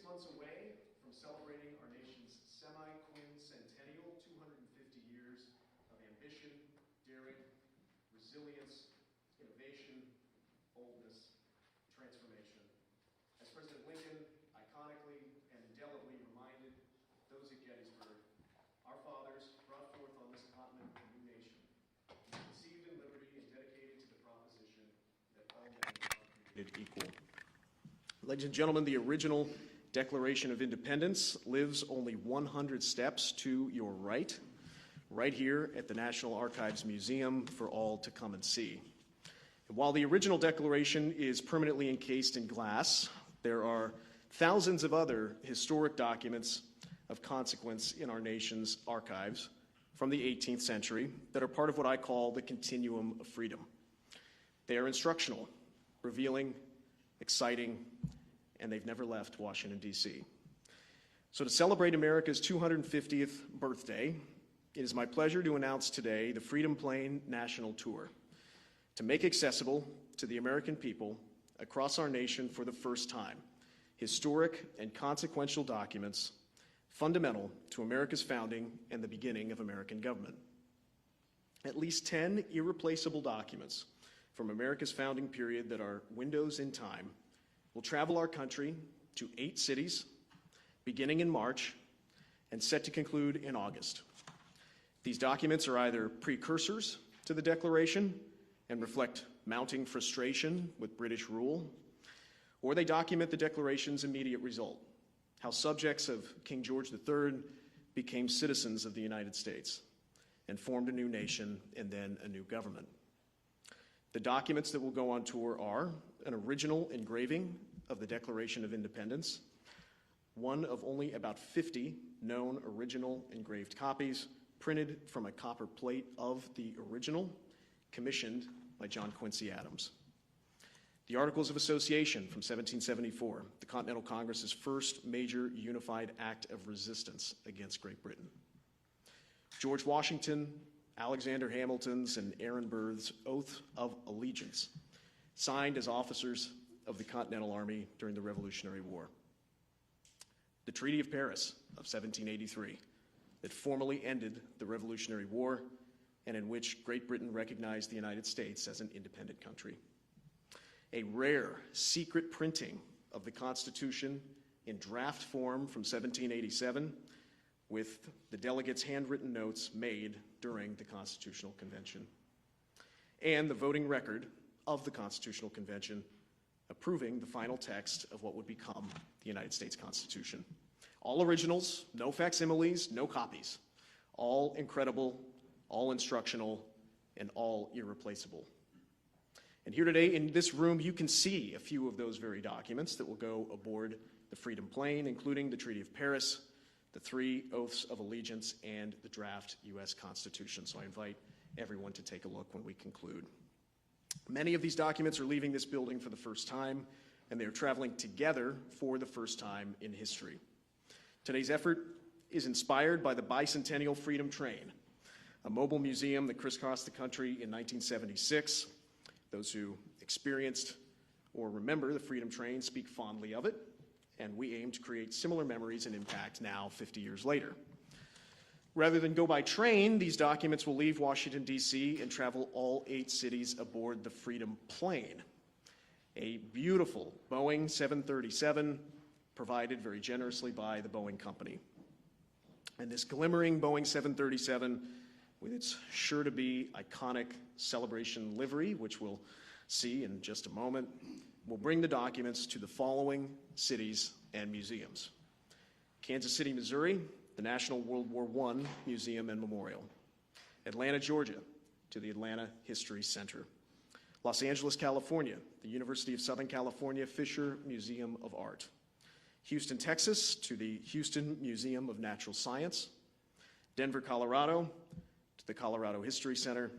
months away from celebrating our nation's semi-quincentennial 250 years of ambition, daring, resilience, innovation, boldness, transformation. As President Lincoln iconically and indelibly reminded those at Gettysburg, our fathers brought forth on this continent a new nation, conceived in liberty and dedicated to the proposition that all men are created equal. Ladies and gentlemen, the original Declaration of Independence lives only 100 steps to your right here at the National Archives Museum for all to come and see. And while the original Declaration is permanently encased in glass, there are thousands of other historic documents of consequence in our nation's archives from the 18th century that are part of what I call the continuum of freedom. They are instructional, revealing, exciting, and they've never left Washington, D.C. So to celebrate America's 250th birthday, it is my pleasure to announce today the Freedom Plane National Tour to make accessible to the American people across our nation for the first time historic and consequential documents fundamental to America's founding and the beginning of American government. At least 10 irreplaceable documents from America's founding period that are windows in time will travel our country to 8 cities, beginning in March and set to conclude in August. These documents are either precursors to the Declaration and reflect mounting frustration with British rule, or they document the Declaration's immediate result, how subjects of King George III became citizens of the United States and formed a new nation and then a new government. The documents that will go on tour are an original engraving of the Declaration of Independence, one of only about 50 known original engraved copies printed from a copper plate of the original, commissioned by John Quincy Adams. The Articles of Association from 1774, the Continental Congress's first major unified act of resistance against Great Britain. George Washington, Alexander Hamilton's, and Aaron Burr's oath of allegiance, signed as officers of the Continental Army during the Revolutionary War. The Treaty of Paris of 1783, that formally ended the Revolutionary War and in which Great Britain recognized the United States as an independent country. A rare, secret printing of the Constitution in draft form from 1787 with the delegates' handwritten notes made during the Constitutional Convention. And the voting record of the Constitutional Convention approving the final text of what would become the United States Constitution. All originals, no facsimiles, no copies. All incredible, all instructional, and all irreplaceable. And here today in this room, you can see a few of those very documents that will go aboard the Freedom Plane, including the Treaty of Paris, the 3 oaths of allegiance, and the draft U.S. Constitution. So I invite everyone to take a look when we conclude. Many of these documents are leaving this building for the first time, and they are traveling together for the first time in history. Today's effort is inspired by the Bicentennial Freedom Train, a mobile museum that crisscrossed the country in 1976. Those who experienced or remember the Freedom Train speak fondly of it, and we aim to create similar memories and impact now, 50 years later. Rather than go by train, these documents will leave Washington, D.C. and travel all 8 cities aboard the Freedom Plane, a beautiful Boeing 737 provided very generously by the Boeing company. And this glimmering Boeing 737, with its sure-to-be iconic celebration livery, which we'll see in just a moment, will bring the documents to the following cities and museums. Kansas City, Missouri, the National World War I Museum and Memorial. Atlanta, Georgia, to the Atlanta History Center. Los Angeles, California, the University of Southern California Fisher Museum of Art. Houston, Texas, to the Houston Museum of Natural Science. Denver, Colorado, to the Colorado History Center.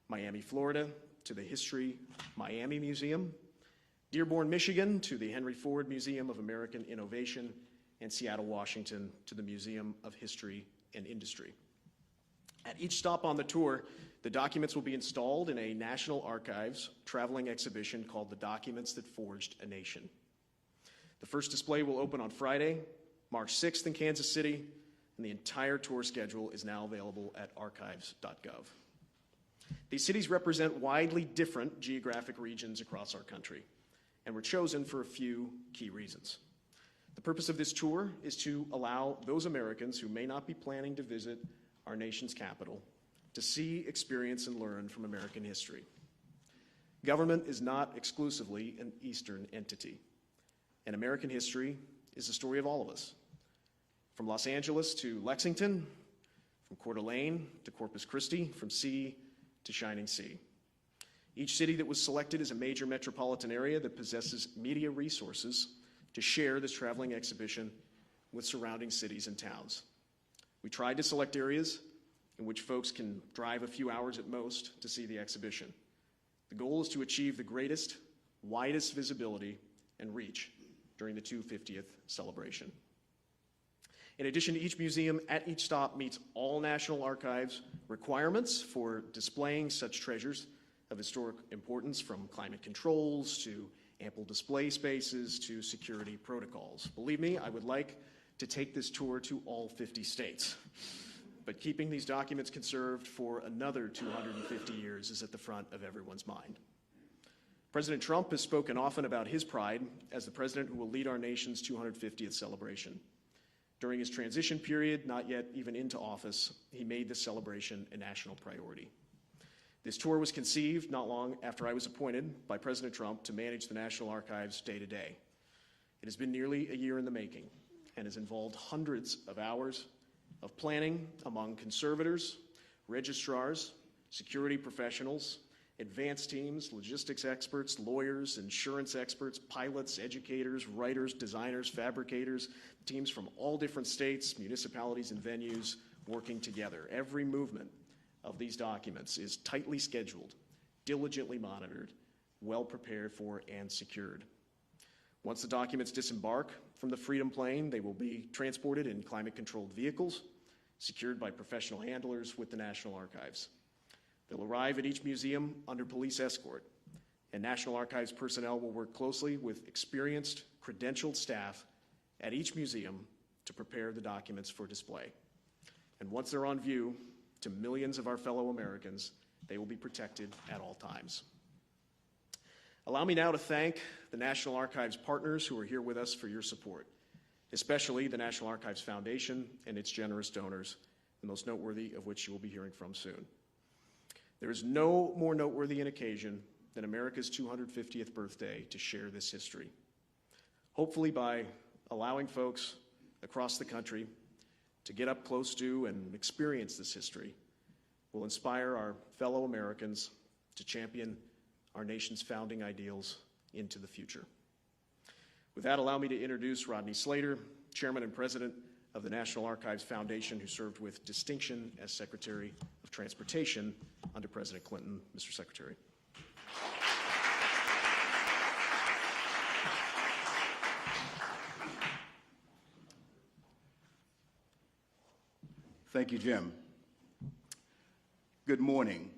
Miami, Florida, to the History Miami Museum. Dearborn, Michigan, to the Henry Ford Museum of American Innovation. And Seattle, Washington, to the Museum of History and Industry. At each stop on the tour, the documents will be installed in a National Archives traveling exhibition called The Documents That Forged a Nation. The first display will open on Friday, March 6th in Kansas City, and the entire tour schedule is now available at archives.gov. These cities represent widely different geographic regions across our country, and were chosen for a few key reasons. The purpose of this tour is to allow those Americans who may not be planning to visit our nation's capital to see, experience, and learn from American history. Government is not exclusively an Eastern entity, and American history is the story of all of us. From Los Angeles to Lexington, from Coeur d'Alene to Corpus Christi, from sea to shining sea. Each city that was selected is a major metropolitan area that possesses media resources to share this traveling exhibition with surrounding cities and towns. We tried to select areas in which folks can drive a few hours at most to see the exhibition. The goal is to achieve the greatest, widest visibility and reach during the 250th celebration. In addition to each museum, at each stop meets all National Archives requirements for displaying such treasures of historic importance, from climate controls to ample display spaces to security protocols. Believe me, I would like to take this tour to all 50 states. But keeping these documents conserved for another 250 years is at the front of everyone's mind. President Trump has spoken often about his pride as the president who will lead our nation's 250th celebration. During his transition period, not yet even into office, he made this celebration a national priority. This tour was conceived not long after I was appointed by President Trump to manage the National Archives day to day. It has been nearly a year in the making and has involved hundreds of hours of planning among conservators, registrars, security professionals, advance teams, logistics experts, lawyers, insurance experts, pilots, educators, writers, designers, fabricators, teams from all different states, municipalities, and venues working together. Every movement of these documents is tightly scheduled, diligently monitored, well prepared for, and secured. Once the documents disembark from the Freedom Plane, they will be transported in climate-controlled vehicles, secured by professional handlers with the National Archives. They'll arrive at each museum under police escort, and National Archives personnel will work closely with experienced, credentialed staff at each museum to prepare the documents for display. And once they're on view to millions of our fellow Americans, they will be protected at all times. Allow me now to thank the National Archives partners who are here with us for your support, especially the National Archives Foundation and its generous donors, the most noteworthy of which you will be hearing from soon. There is no more noteworthy an occasion than America's 250th birthday to share this history. Hopefully, by allowing folks across the country to get up close to and experience this history, will inspire our fellow Americans to champion our nation's founding ideals into the future. With that, allow me to introduce Rodney Slater, Chairman and President of the National Archives Foundation, who served with distinction as Secretary of Transportation under President Clinton. Mr. Secretary. Thank you, Jim. Good morning.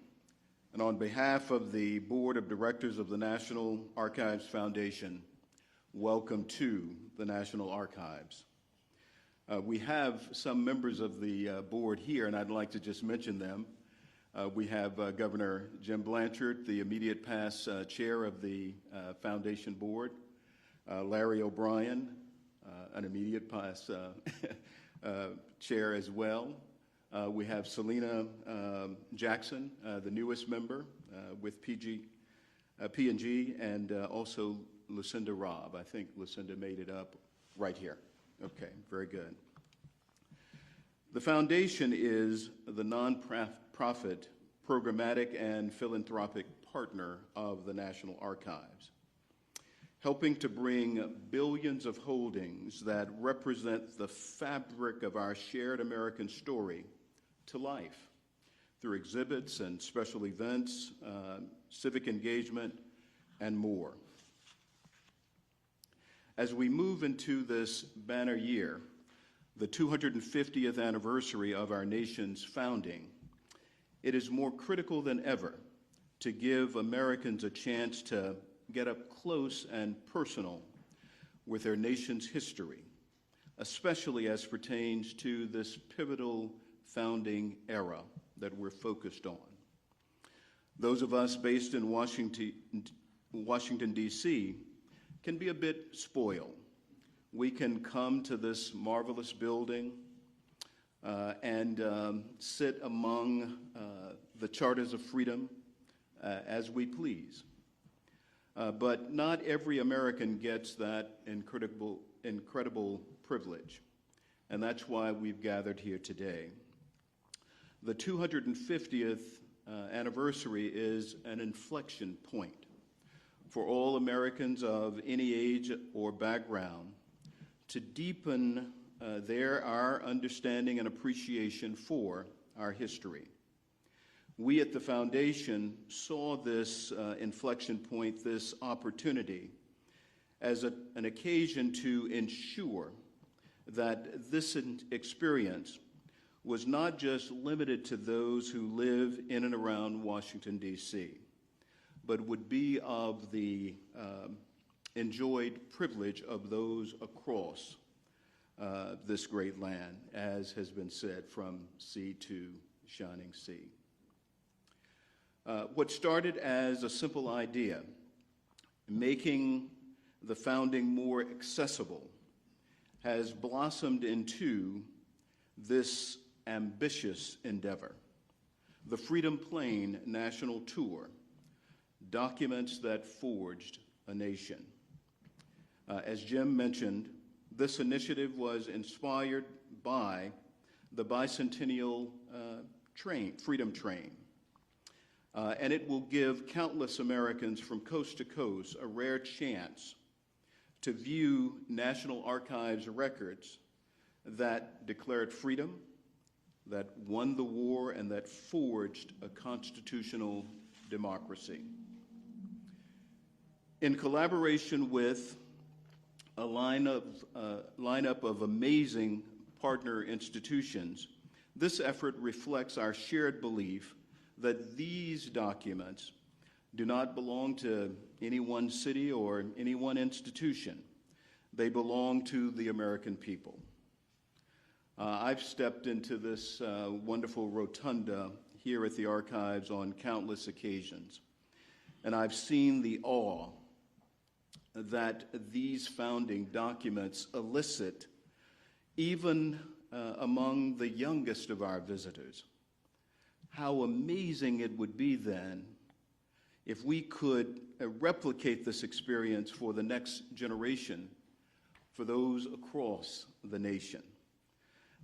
And on behalf of the Board of Directors of the National Archives Foundation, welcome to the National Archives. We have some members of the board here, and I'd like to just mention them. We have Governor Jim Blanchard, the immediate past chair of the Foundation Board, Larry O'Brien, an immediate past chair as well. We have Selena Jackson, the newest member with P&G, and also Lucinda Robb. I think Lucinda made it up right here. Okay, very good. The foundation is the nonprofit, programmatic, and philanthropic partner of the National Archives, helping to bring billions of holdings that represent the fabric of our shared American story to life through exhibits and special events, civic engagement, and more. As we move into this banner year, the 250th anniversary of our nation's founding, it is more critical than ever to give Americans a chance to get up close and personal with their nation's history, especially as pertains to this pivotal founding era that we're focused on. Those of us based in Washington, D.C., can be a bit spoiled. We can come to this marvelous building and sit among the charters of freedom as we please. But not every American gets that incredible privilege, and that's why we've gathered here today. The 250th anniversary is an inflection point for all Americans of any age or background to deepen our understanding and appreciation for our history. We at the Foundation saw this inflection point, this opportunity, as an occasion to ensure that this experience was not just limited to those who live in and around Washington, D.C., but would be of the enjoyed privilege of those across this great land, as has been said, from sea to shining sea. What started as a simple idea, making the founding more accessible, has blossomed into this ambitious endeavor. The Freedom Plane National Tour, documents that forged a nation. As Jim mentioned, this initiative was inspired by the bicentennial Freedom Train, and it will give countless Americans from coast to coast a rare chance to view National Archives records that declared freedom, that won the war, and that forged a constitutional democracy. In collaboration with a lineup of amazing partner institutions, this effort reflects our shared belief that these documents do not belong to any one city or any one institution. They belong to the American people. I've stepped into this wonderful rotunda here at the Archives on countless occasions, and I've seen the awe that these founding documents elicit even among the youngest of our visitors. How amazing it would be then if we could replicate this experience for the next generation, for those across the nation.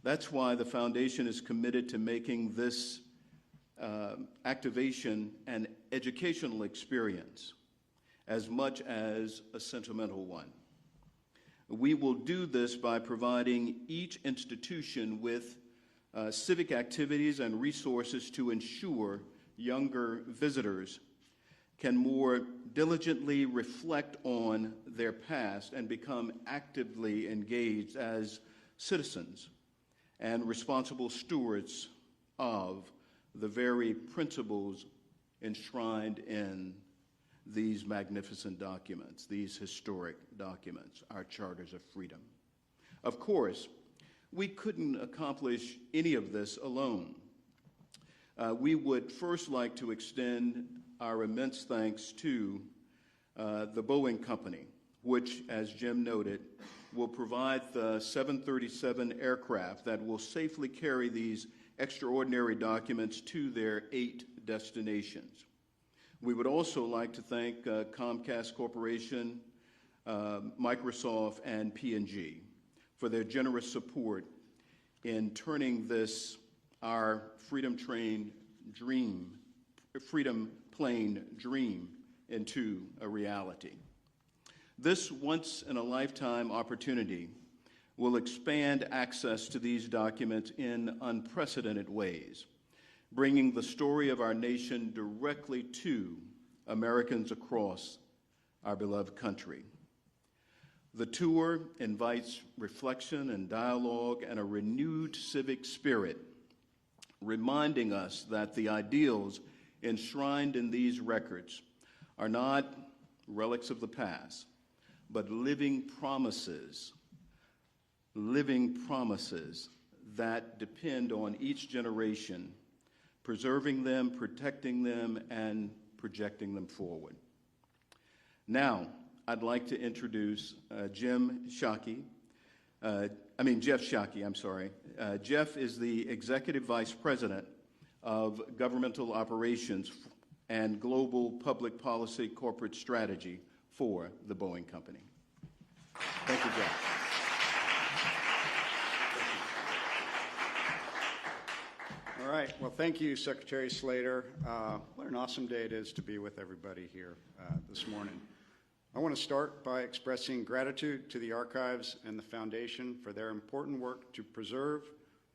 That's why the Foundation is committed to making this activation an educational experience as much as a sentimental one. We will do this by providing each institution with civic activities and resources to ensure younger visitors can more diligently reflect on their past and become actively engaged as citizens and responsible stewards of the very principles enshrined in these magnificent documents, these historic documents, our charters of freedom. Of course, we couldn't accomplish any of this alone. We would first like to extend our immense thanks to the Boeing Company, which, as Jim noted, will provide the 737 aircraft that will safely carry these extraordinary documents to their 8 destinations. We would also like to thank Comcast Corporation, Microsoft, and P&G for their generous support in turning this, our Freedom Plane dream, into a reality. This once-in-a-lifetime opportunity will expand access to these documents in unprecedented ways, bringing the story of our nation directly to Americans across our beloved country. The tour invites reflection and dialogue and a renewed civic spirit, reminding us that the ideals enshrined in these records are not relics of the past, but living promises that depend on each generation, preserving them, protecting them, and projecting them forward. Now, I'd like to introduce Jeff Shockey, I'm sorry. Jeff is the Executive Vice President of Governmental Operations and Global Public Policy Corporate Strategy for the Boeing Company. Thank you, Jeff. All right. Well, thank you, Secretary Slater. What an awesome day it is to be with everybody here this morning. I want to start by expressing gratitude to the Archives and the Foundation for their important work to preserve,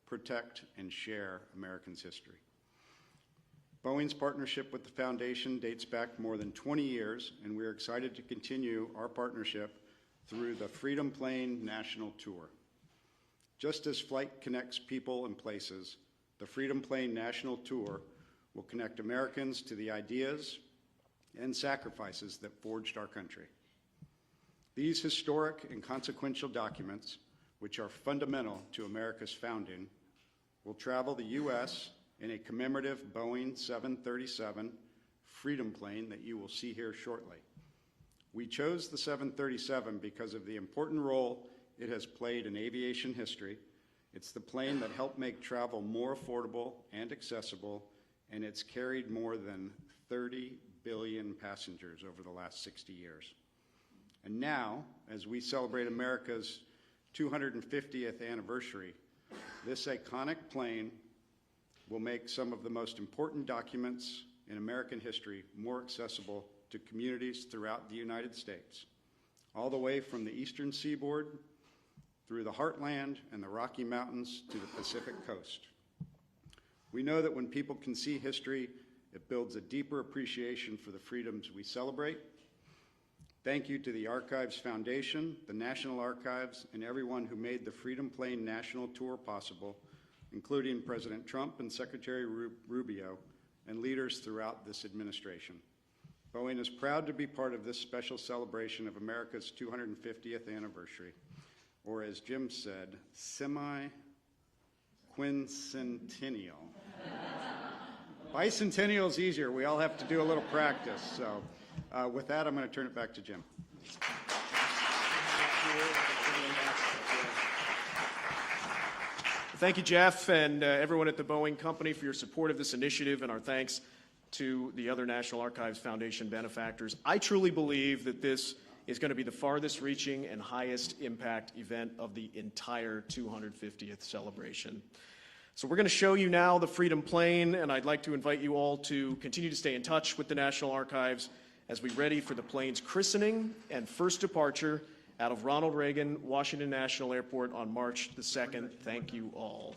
protect, and share Americans' history. Boeing's partnership with the Foundation dates back more than 20 years, and we are excited to continue our partnership through the Freedom Plane National Tour. Just as flight connects people and places, the Freedom Plane National Tour will connect Americans to the ideas and sacrifices that forged our country. These historic and consequential documents, which are fundamental to America's founding, will travel the U.S. in a commemorative Boeing 737 Freedom plane that you will see here shortly. We chose the 737 because of the important role it has played in aviation history. It's the plane that helped make travel more affordable and accessible, and it's carried more than 30 billion passengers over the last 60 years. And now, as we celebrate America's 250th anniversary, this iconic plane will make some of the most important documents in American history more accessible to communities throughout the United States, all the way from the eastern seaboard through the heartland and the Rocky Mountains to the Pacific coast. We know that when people can see history, it builds a deeper appreciation for the freedoms we celebrate. Thank you to the Archives Foundation, the National Archives, and everyone who made the Freedom Plane National Tour possible, including President Trump and Secretary Rubio, and leaders throughout this administration. Boeing is proud to be part of this special celebration of America's 250th anniversary, or as Jim said, semi-quincentennial. Bicentennial is easier. We all have to do a little practice. So with that, I'm going to turn it back to Jim. Thank you, Jeff, and everyone at the Boeing Company for your support of this initiative, and our thanks to the other National Archives Foundation benefactors. I truly believe that this is going to be the farthest reaching and highest impact event of the entire 250th celebration. So we're going to show you now the Freedom Plane, and I'd like to invite you all to continue to stay in touch with the National Archives as we ready for the plane's christening and first departure out of Ronald Reagan Washington National Airport on March the 2nd. Thank you all.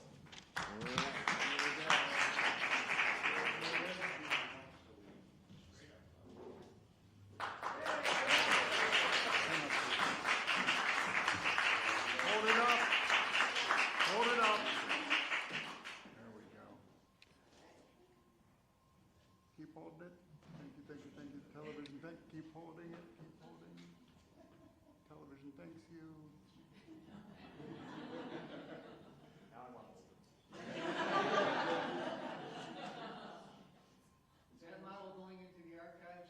Keep holding it, keep holding. Television, thanks you. Now I want to hold it. Is that model going into the archives?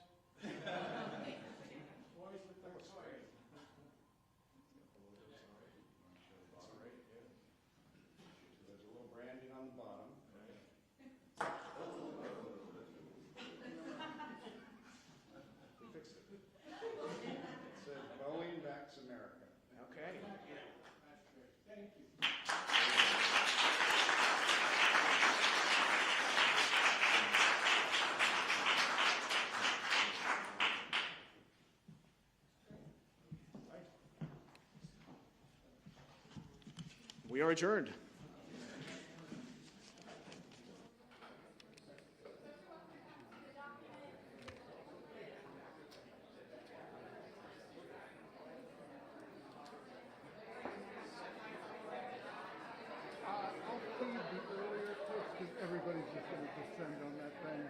Boys with their toys. There's a little branding on the bottom. It says Boeing backs America. Okay. That's great. Thank you. We are adjourned. I'll feed the earlier clips because everybody's just going to descend on that thing.